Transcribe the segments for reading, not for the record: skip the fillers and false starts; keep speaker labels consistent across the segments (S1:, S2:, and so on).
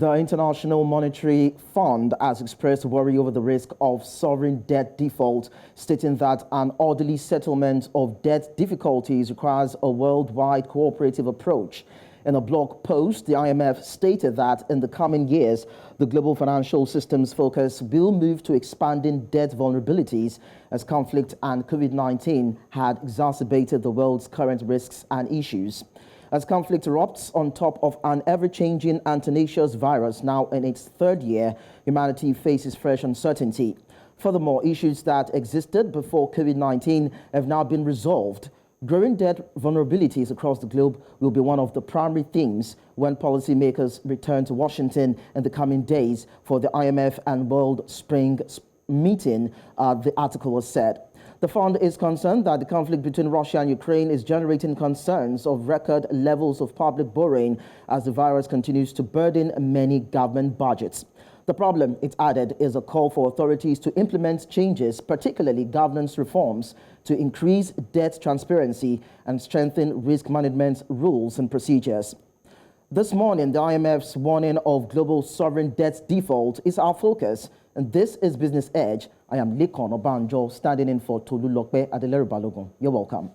S1: The International Monetary Fund has expressed worry over the risk of sovereign debt default, stating that an orderly settlement of debt difficulties requires a worldwide cooperative approach. In a blog post, the IMF stated that in the coming years, the global financial system's focus will move to expanding debt vulnerabilities as conflict and COVID-19 had exacerbated the world's current risks and issues. As conflict erupts on top of an ever-changing and tenacious virus now in its third year, humanity faces fresh uncertainty. Furthermore, issues that existed before COVID-19 have now been resolved. Growing debt vulnerabilities across the globe will be one of the primary themes when policymakers return to Washington in the coming days for the IMF and World Spring meeting, the article has said. The fund is concerned that the conflict between Russia and Ukraine is generating concerns of record levels of public borrowing as the virus continues to burden many government budgets. The problem, it added, is a call for authorities to implement changes, particularly governance reforms, to increase debt transparency and strengthen risk management rules and procedures. This morning, the IMF's warning of global sovereign debt default is our focus. And this is Business Edge. I am Lekan Onabanjo, standing in for Tolu Lokpe Adelere Balogun. You're welcome.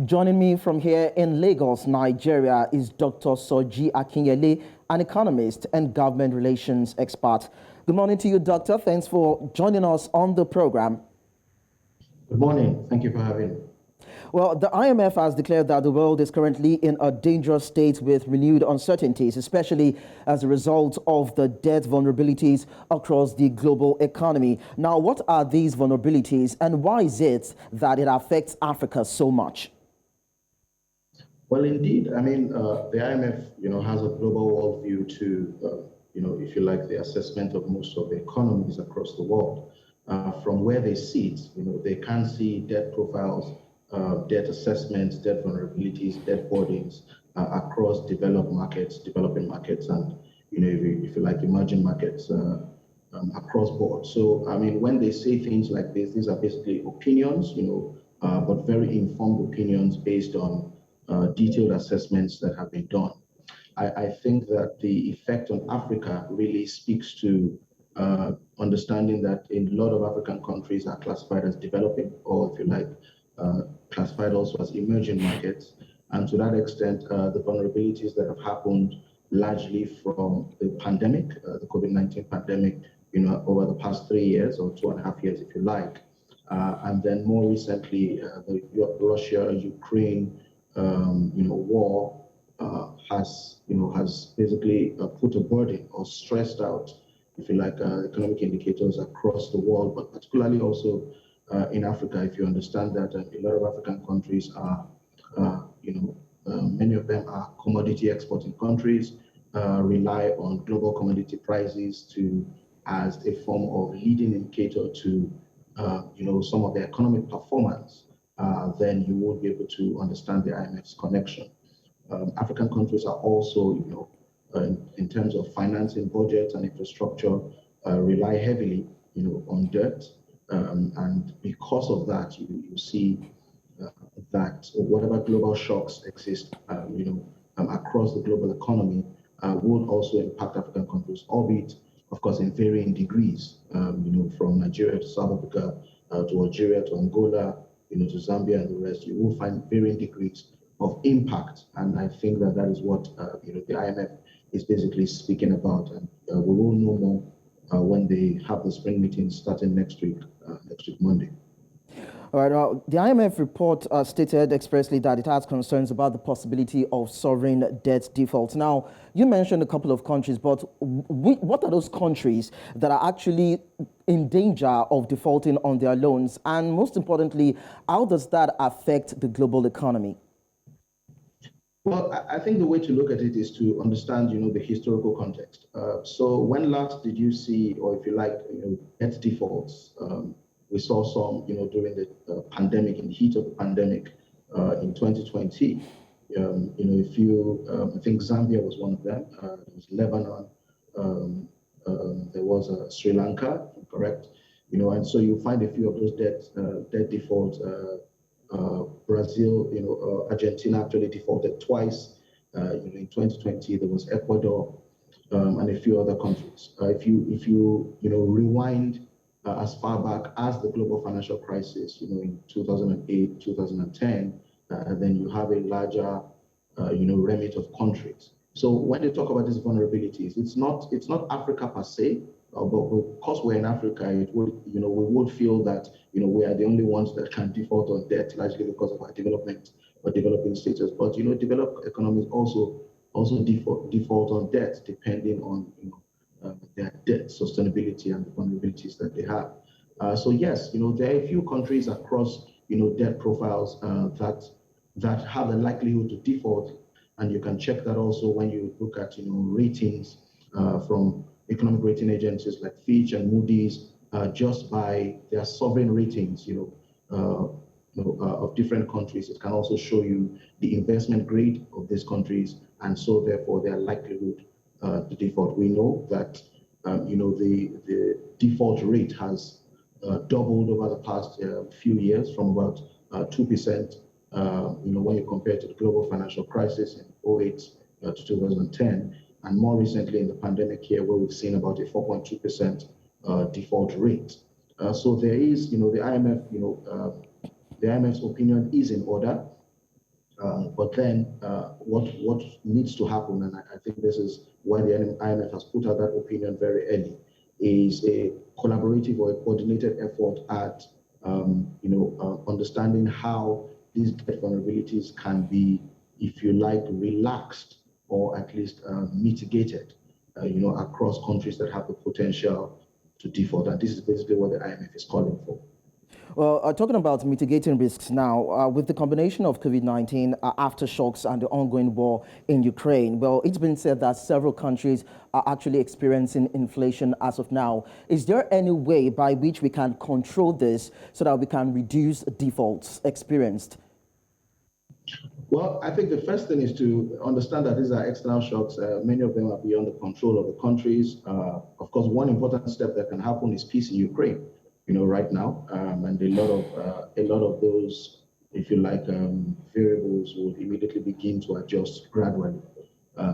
S1: Joining me from here in Lagos, Nigeria, is Dr. Soji Akinyele, an economist and government relations expert. Good morning to you, Doctor. Thanks for joining us on the program.
S2: Good morning. Thank you for having me.
S1: Well, the IMF has declared that the world is currently in a dangerous state with renewed uncertainties, especially as a result of the debt vulnerabilities across the global economy. Now, what are these vulnerabilities and why is it that it affects Africa so much?
S2: Well, indeed, I mean, the IMF, has a global worldview to, if you like, the assessment of most of the economies across the world. From where they sit, they can see debt profiles, debt assessments, debt vulnerabilities, debt burdens across developing markets, and, if you like, emerging markets across board. So, I mean, when they say things like this, these are basically opinions, but very informed opinions based on detailed assessments that have been done. I think that the effect on Africa really speaks to understanding that a lot of African countries are classified as developing, or if you like, classified also as emerging markets. And to that extent, the vulnerabilities that have happened largely from the pandemic, the COVID-19 pandemic, over the past 3 years or 2.5 years, if you like. And then more recently, the Russia-Ukraine, war has basically put a burden or stressed out, if you like, economic indicators across the world, but particularly also in Africa. If you understand that a lot of African countries are, many of them are commodity exporting countries, rely on global commodity prices as a form of leading indicator to, some of their economic performance. Then you will be able to understand the IMF's connection. African countries are also, in terms of financing budgets and infrastructure, rely heavily, on debt. And because of that, you see that whatever global shocks exist, across the global economy, will also impact African countries, albeit, of course, in varying degrees, from Nigeria to South Africa, to Algeria, to Angola, to Zambia and the rest. You will find varying degrees of impact. And I think that is what, the IMF is basically speaking about. And we will know more when they have the spring meeting starting next week Monday.
S1: All right. Well, the IMF report stated expressly that it has concerns about the possibility of sovereign debt default. Now, you mentioned a couple of countries, but what are those countries that are actually in danger of defaulting on their loans? And most importantly, how does that affect the global economy?
S2: Well, I think the way to look at it is to understand, the historical context. So when last did you see, or if you like, debt defaults? We saw some, during the pandemic, in the heat of the pandemic in 2020. I think Zambia was one of them. There was Lebanon, there was Sri Lanka, correct? And so you find a few of those debt defaults. Brazil, Argentina actually defaulted twice. In 2020, there was Ecuador, and a few other countries. If you rewind as far back as the global financial crisis, in 2008, 2010, then you have a larger, remit of countries. So when they talk about these vulnerabilities, it's not Africa per se, but because we're in Africa, we would feel that we are the only ones that can default on debt, largely because of our development or developing status. But developed economies also default on debt, depending on their debt sustainability and the vulnerabilities that they have. So yes, there are a few countries across debt profiles that have a likelihood to default, and you can check that also when you look at ratings from economic rating agencies like Fitch and Moody's, just by their sovereign ratings, of different countries. It can also show you the investment grade of these countries, and so therefore their likelihood to default. We know that the default rate has doubled over the past few years, from about 2%. When you compare it to the global financial crisis in 2008 to 2010, and more recently in the pandemic year, where we've seen about a 4.2% default rate. So there is, the IMF, the IMF's opinion is in order, but then what needs to happen, and I think this is why the IMF has put out that opinion very early, is a collaborative or a coordinated effort at, understanding how these debt vulnerabilities can be, if you like, relaxed or at least mitigated, across countries that have the potential to default. And this is basically what the IMF is calling for.
S1: Well, talking about mitigating risks now, with the combination of COVID-19 aftershocks and the ongoing war in Ukraine, well, it's been said that several countries are actually experiencing inflation as of now. Is there any way by which we can control this so that we can reduce defaults experienced?
S2: Well, I think the first thing is to understand that these are external shocks. Many of them are beyond the control of the countries. Of course, one important step that can happen is peace in Ukraine, right now. And a lot of those, if you like, variables will immediately begin to adjust gradually.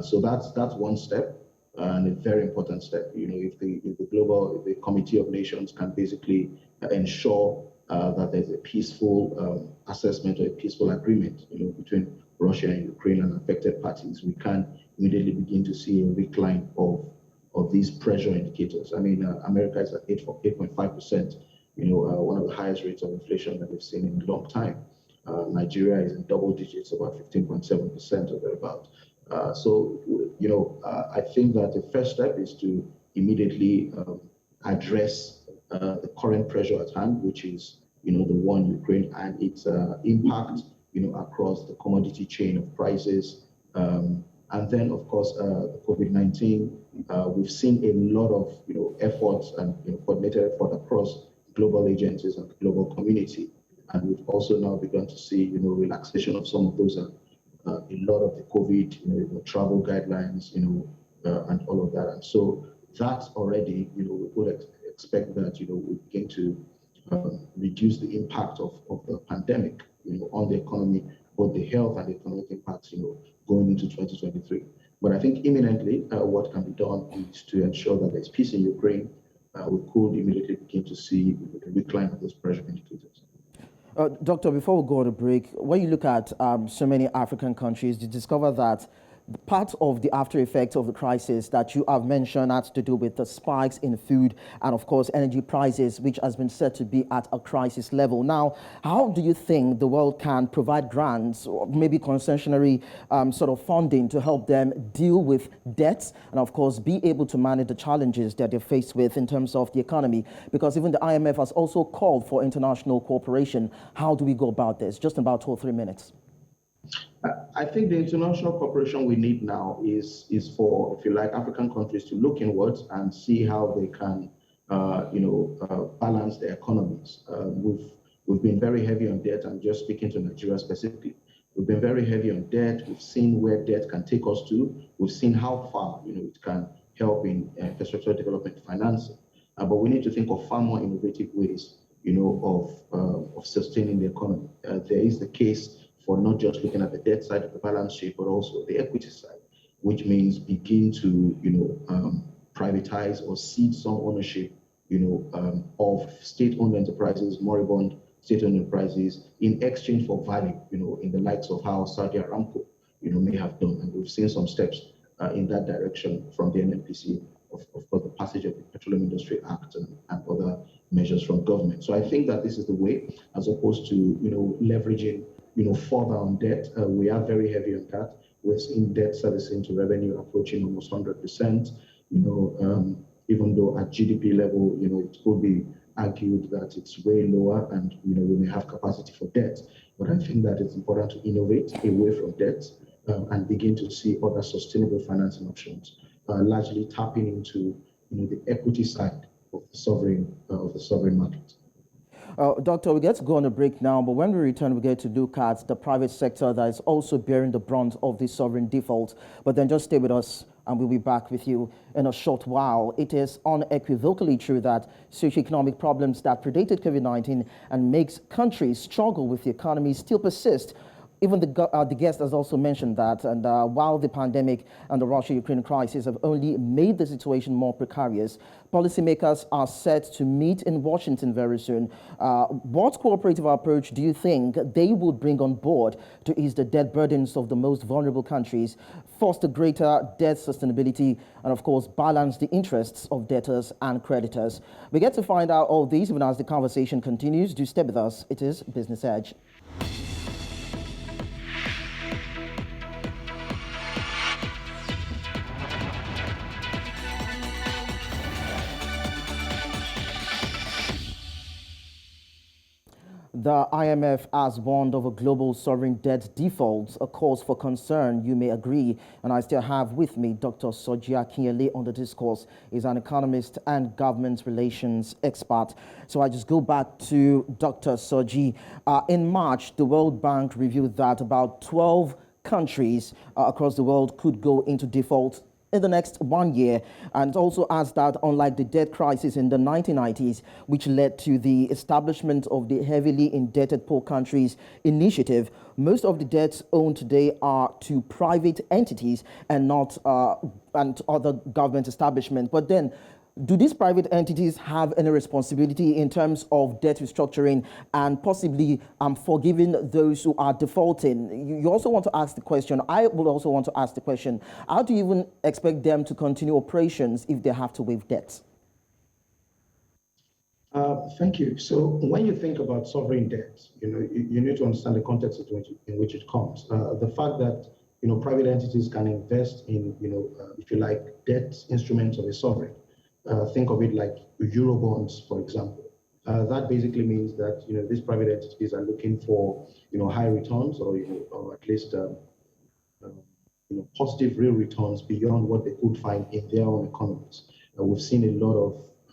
S2: So that's one step, and a very important step. If the Committee of Nations can basically ensure that there's a peaceful assessment or a peaceful agreement, between Russia and Ukraine and affected parties, we can immediately begin to see a decline of these pressure indicators. I mean, America is at 8.5%, one of the highest rates of inflation that we've seen in a long time. Nigeria is in double digits, about 15.7% or thereabout. So, I think that the first step is to immediately address the current pressure at hand, which is, the war in Ukraine and its impact, across the commodity chain of prices. And then, of course, the COVID-19, we've seen a lot of, efforts and coordinated effort across global agencies and the global community. And we've also now begun to see, relaxation of some of those, a lot of the COVID, travel guidelines, and all of that. And so that's already, we would expect that, we begin to reduce the impact of the pandemic, on the economy, both the health and the economic impacts, going into 2023. But I think imminently, what can be done is to ensure that there's peace in Ukraine. We could immediately begin to see the decline of those pressure indicators.
S1: Doctor, before we go to break, when you look at so many African countries, you discover that part of the after effects of the crisis that you have mentioned had to do with the spikes in food and, of course, energy prices, which has been said to be at a crisis level. Now, how do you think the world can provide grants or maybe concessionary sort of funding to help them deal with debts and, of course, be able to manage the challenges that they're faced with in terms of the economy? Because even the IMF has also called for international cooperation. How do we go about this? Just in about 2 or 3 minutes.
S2: I think the international cooperation we need now is for, if you like, African countries to look inwards and see how they can, balance their economies. We've been very heavy on debt. I'm just speaking to Nigeria specifically. We've been very heavy on debt. We've seen where debt can take us to. We've seen how far, it can help in infrastructure development financing. But we need to think of far more innovative ways, of sustaining the economy. There is the case for not just looking at the debt side of the balance sheet, but also the equity side, which means begin to, privatize or cede some ownership, of state-owned enterprises, moribund state-owned enterprises, in exchange for value, in the likes of how Saudi Aramco, may have done. And we've seen some steps in that direction from the NNPC, of course, the passage of the Petroleum Industry Act and other measures from government. So I think that this is the way, as opposed to, leveraging, further on debt. We are very heavy on that. We're seeing debt servicing to revenue approaching almost 100%. Even though at GDP level, it could be argued that it's way lower, and we may have capacity for debt. But I think that it's important to innovate away from debt and begin to see other sustainable financing options, largely tapping into the equity side of the sovereign market.
S1: Doctor, we get to go on a break now, but when we return, we get to look at the private sector that is also bearing the brunt of this sovereign default. But then just stay with us, and we'll be back with you in a short while. It is unequivocally true that socioeconomic problems that predated COVID-19 and makes countries struggle with the economy still persist. Even the guest has also mentioned that, and while the pandemic and the Russia-Ukraine crisis have only made the situation more precarious, policymakers are set to meet in Washington very soon. What cooperative approach do you think they would bring on board to ease the debt burdens of the most vulnerable countries, foster greater debt sustainability, and of course balance the interests of debtors and creditors? We get to find out all these even as the conversation continues. Do stay with us. It is Business Edge. The IMF has warned of a global sovereign debt default, a cause for concern, you may agree. And I still have with me Dr. Soji Akinyele on the discourse. He's an economist and government relations expert. So I just go back to Dr. Soji. In March, the World Bank revealed that about 12 countries across the world could go into default in the next 1 year, and it also adds that unlike the debt crisis in the 1990s, which led to the establishment of the Heavily Indebted Poor Countries Initiative, most of the debts owned today are to private entities and not and other government establishments. But then, do these private entities have any responsibility in terms of debt restructuring and possibly forgiving those who are defaulting? You also want to ask the question, I would also want to ask the question, how do you even expect them to continue operations if they have to waive debts?
S2: Thank you. So when you think about sovereign debt, you need to understand the context in which it comes. The fact that private entities can invest in if you like debt instruments of a sovereign. Think of it like Eurobonds, for example. That basically means that these private entities are looking for high returns or at least positive real returns beyond what they could find in their own economies. We've seen a lot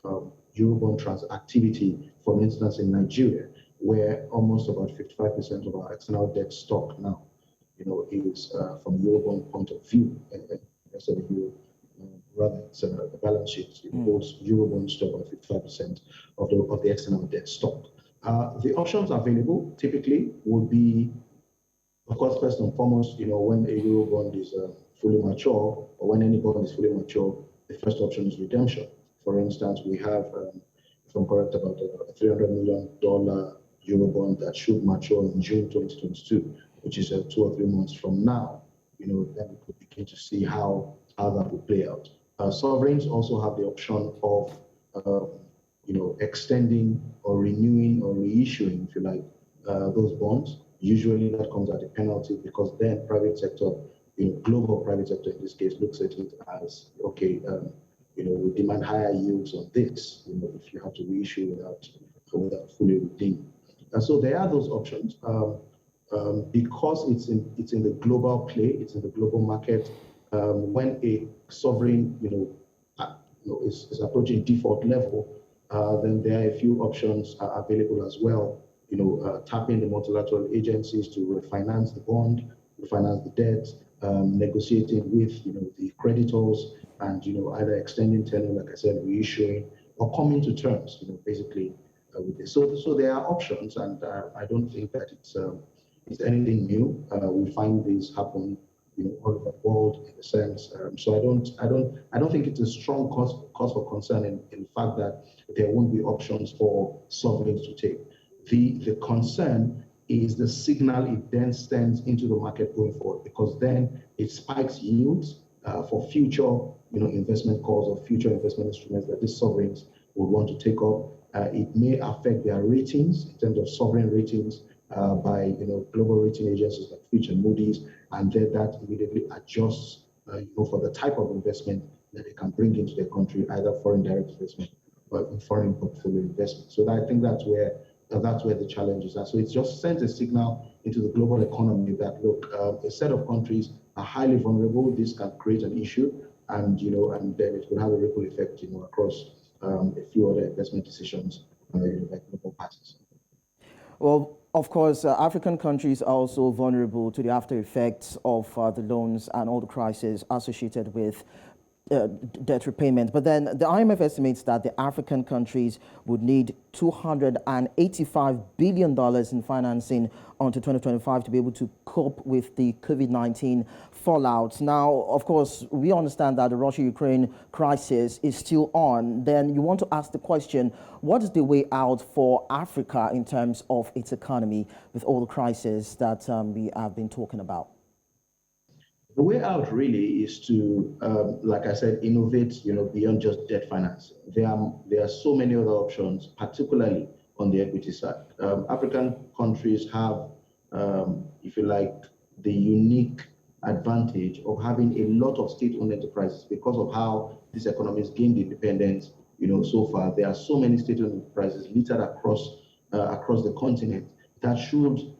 S2: of Eurobond activity, for instance, in Nigeria, where almost about 55% of our external debt stock now, is from Eurobond point of view, and rest of the Euro. Rather, it's the balance sheet. It holds Eurobonds to about 55% of the external debt stock. The options available typically would be, of course, first and foremost, when a Eurobond is fully mature, or when any bond is fully mature, the first option is redemption. For instance, we have, if I'm correct, about a $300 million Eurobond that should mature in June 2022, which is 2 or 3 months from now. Then we could begin to see how that will play out. Sovereigns also have the option of, extending or renewing or reissuing, if you like, those bonds. Usually that comes at a penalty because then private sector, global private sector in this case, looks at it as, okay, we demand higher yields on this, if you have to reissue without fully redeeming. And so there are those options. Because it's in the global play, it's in the global market. When a sovereign, is approaching default level, then there are a few options available as well. Tapping the multilateral agencies to refinance the bond, refinance the debt, negotiating with, the creditors and, either extending tenure, like I said, reissuing, or coming to terms, basically with this. So there are options, and I don't think that it's anything new. We find this happen, all over the world in a sense. So I don't think it's a strong cause for concern in the fact that there won't be options for sovereigns to take. The concern is the signal it then sends into the market going forward, because then it spikes yields for future, investment calls or future investment instruments that these sovereigns would want to take up. It may affect their ratings in terms of sovereign ratings by, global rating agencies like Fitch and Moody's, and then that immediately adjusts, for the type of investment that they can bring into their country, either foreign direct investment or foreign portfolio investment. So I think that's where the challenges are. So it just sends a signal into the global economy that, look, a set of countries are highly vulnerable. This can create an issue, and and then it will have a ripple effect, across a few other investment decisions, like global parties.
S1: Well, of course, African countries are also vulnerable to the after effects of the loans and all the crises associated with debt repayment. But then the IMF estimates that the African countries would need $285 billion in financing until 2025 to be able to cope with the COVID-19 fallout. Now, of course, we understand that the Russia-Ukraine crisis is still on. Then you want to ask the question, what is the way out for Africa in terms of its economy with all the crises that we have been talking about?
S2: The way out really is to, like I said, innovate, beyond just debt financing. There are so many other options, particularly on the equity side. African countries have, if you like, the unique advantage of having a lot of state-owned enterprises because of how these economies gained independence. So far there are so many state-owned enterprises littered across the continent that should,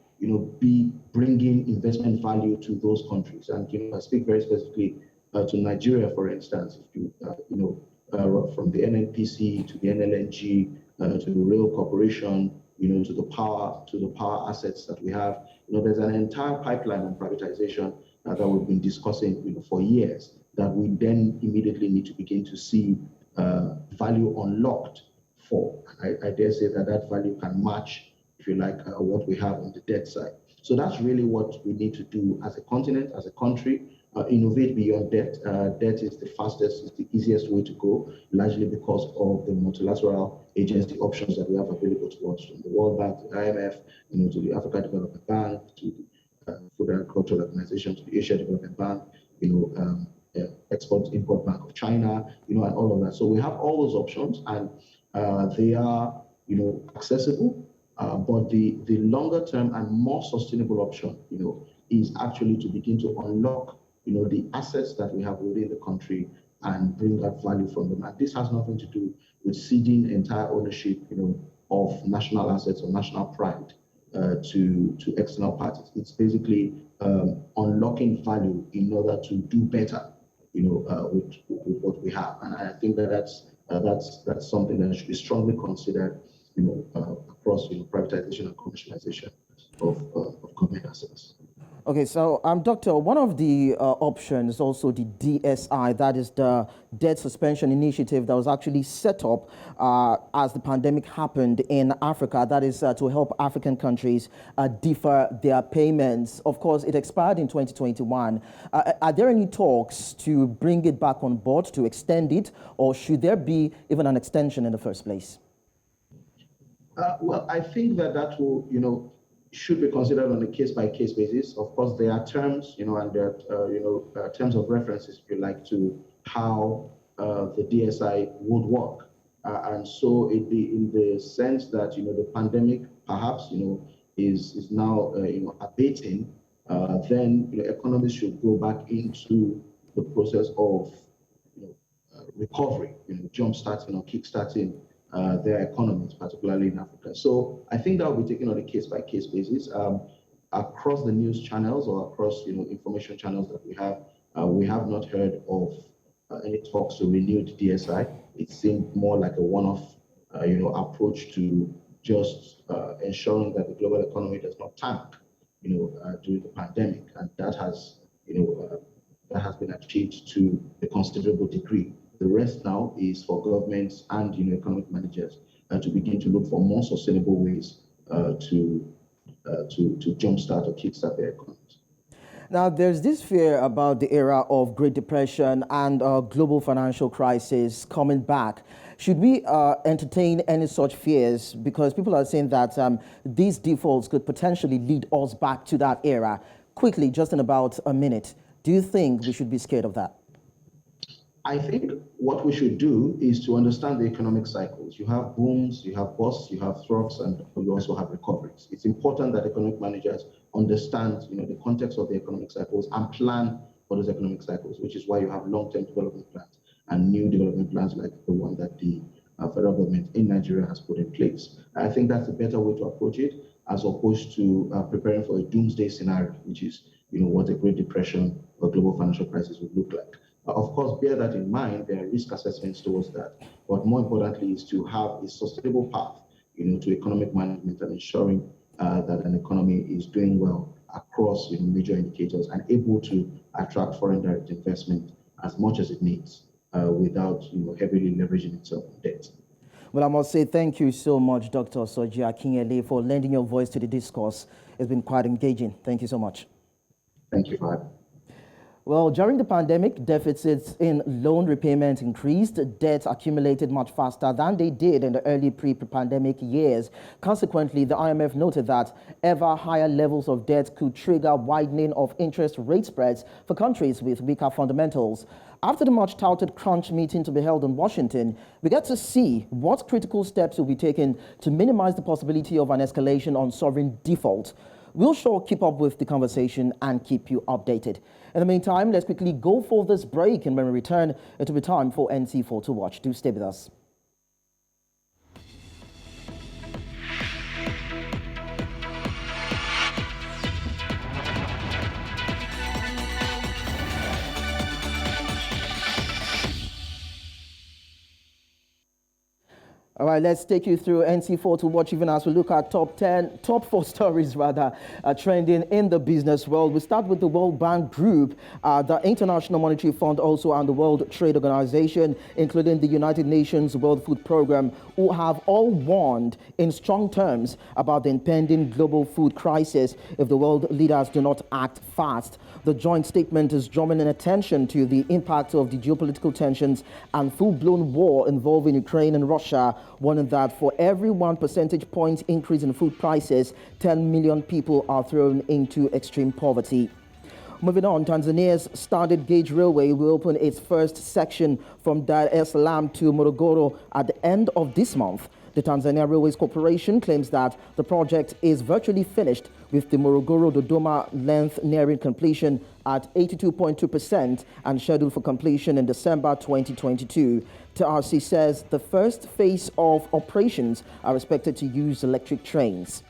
S2: be bringing investment value to those countries. And, I speak very specifically to Nigeria, for instance. If you, from the NNPC to the NLNG to the rail corporation, to the power assets that we have, there's an entire pipeline on privatization that we've been discussing, for years, that we then immediately need to begin to see value unlocked for. I dare say that value can match, if you like, what we have on the debt side. So that's really what we need to do as a continent, as a country, innovate beyond debt. Debt is the fastest, is the easiest way to go, largely because of the multilateral agency options that we have available to us, from the World Bank, the IMF, to the Africa Development Bank, to the Food and Agricultural Organization, to the Asia Development Bank, Export-Import Bank of China, and all of that. So we have all those options, and they are, accessible. But the longer term and more sustainable option, is actually to begin to unlock, the assets that we have within the country and bring that value from them. And this has nothing to do with ceding entire ownership, of national assets or national pride to external parties. It's basically unlocking value in order to do better, with what we have. And I think that's something that should be strongly considered, across, privatization and commercialization of government assets.
S1: Okay, so Doctor, one of the options is also the DSI, that is the Debt Suspension Initiative that was actually set up as the pandemic happened in Africa. That is to help African countries defer their payments. Of course, it expired in 2021. Are there any talks to bring it back on board, to extend it, or should there be even an extension in the first place?
S2: Well, I think that will, should be considered on a case-by-case basis. Of course, there are terms, and there are, terms of references, if you like, to how the DSI would work. And so in the sense that, the pandemic perhaps, is now, abating, then, economies should go back into the process of, recovery, jump-starting or kick-starting their economies, particularly in Africa. So I think that will be taken on a case-by-case basis. Across the news channels or across, information channels that we have not heard of any talks to renew the DSI. It seemed more like a one-off, approach to just ensuring that the global economy does not tank, during the pandemic, and that has, that has been achieved to a considerable degree. The rest now is for governments and economic managers to begin to look for more sustainable ways to jumpstart or kickstart their economies.
S1: Now, there's this fear about the era of Great Depression and global financial crisis coming back. Should we entertain any such fears? Because people are saying that these defaults could potentially lead us back to that era. Quickly, just in about a minute, do you think we should be scared of that?
S2: I think what we should do is to understand the economic cycles. You have booms, you have busts, you have troughs, and you also have recoveries. It's important that economic managers understand, the context of the economic cycles and plan for those economic cycles, which is why you have long-term development plans and new development plans like the one that the federal government in Nigeria has put in place. I think that's a better way to approach it, as opposed to preparing for a doomsday scenario, which is, what a Great Depression or global financial crisis would look like. Of course, bear that in mind, there are risk assessments towards that. But more importantly is to have a sustainable path, to economic management and ensuring that an economy is doing well across major indicators and able to attract foreign direct investment as much as it needs without heavily leveraging itself on debt.
S1: Well, I must say thank you so much, Dr. Soji Akinyele, for lending your voice to the discourse. It's been quite engaging. Thank you so much.
S2: Thank you for having me.
S1: Well, during the pandemic, deficits in loan repayment increased. Debts accumulated much faster than they did in the early pre-pandemic years. Consequently, the IMF noted that ever higher levels of debt could trigger widening of interest rate spreads for countries with weaker fundamentals. After the much-touted crunch meeting to be held in Washington, we get to see what critical steps will be taken to minimize the possibility of an escalation on sovereign default. We'll sure keep up with the conversation and keep you updated. In the meantime, let's quickly go for this break, and when we return, it will be time for NC4 to watch. Do stay with us. All right, let's take you through NC4 to watch, even as we look at top 4 stories trending in the business world. We start with the World Bank Group, the International Monetary Fund also, and the World Trade Organization, including the United Nations World Food Program, who have all warned in strong terms about the impending global food crisis if the world leaders do not act fast. The joint statement is drawing attention to the impact of the geopolitical tensions and full-blown war involving Ukraine and Russia, warning that for every 1 percentage point increase in food prices, 10 million people are thrown into extreme poverty. Moving on, Tanzania's Standard Gauge Railway will open its first section from Dar es Salaam to Morogoro at the end of this month. The Tanzania Railways Corporation claims that the project is virtually finished, with the Morogoro-Dodoma length nearing completion at 82.2% and scheduled for completion in December 2022. TRC says the first phase of operations are expected to use electric trains.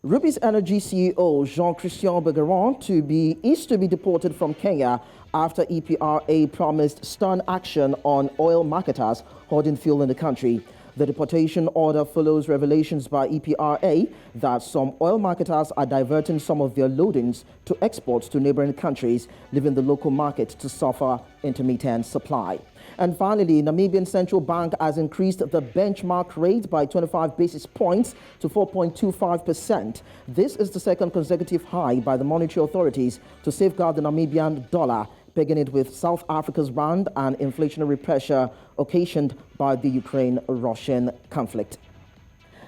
S1: Rubis Energy CEO Jean-Christian Bergeron is to be deported from Kenya after EPRA promised stern action on oil marketers hoarding fuel in the country. The deportation order follows revelations by EPRA that some oil marketers are diverting some of their loadings to exports to neighboring countries, leaving the local market to suffer intermittent supply. And finally, Namibian Central Bank has increased the benchmark rate by 25 basis points to 4.25%. This is the second consecutive high by the monetary authorities to safeguard the Namibian dollar, pegging it with South Africa's rand and inflationary pressure occasioned by the Ukraine-Russian conflict.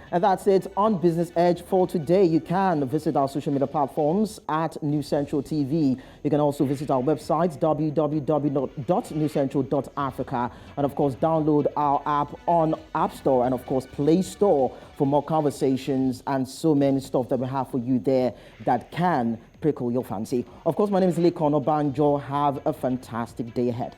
S1: And that's it on Business Edge for today. You can visit our social media platforms at New Central TV. You can also visit our website, www.newcentral.africa. And of course, download our app on App Store and of course, Play Store for more conversations and so many stuff that we have for you there that can prickle your fancy. Of course, my name is Lekan Onabanjo. Have a fantastic day ahead.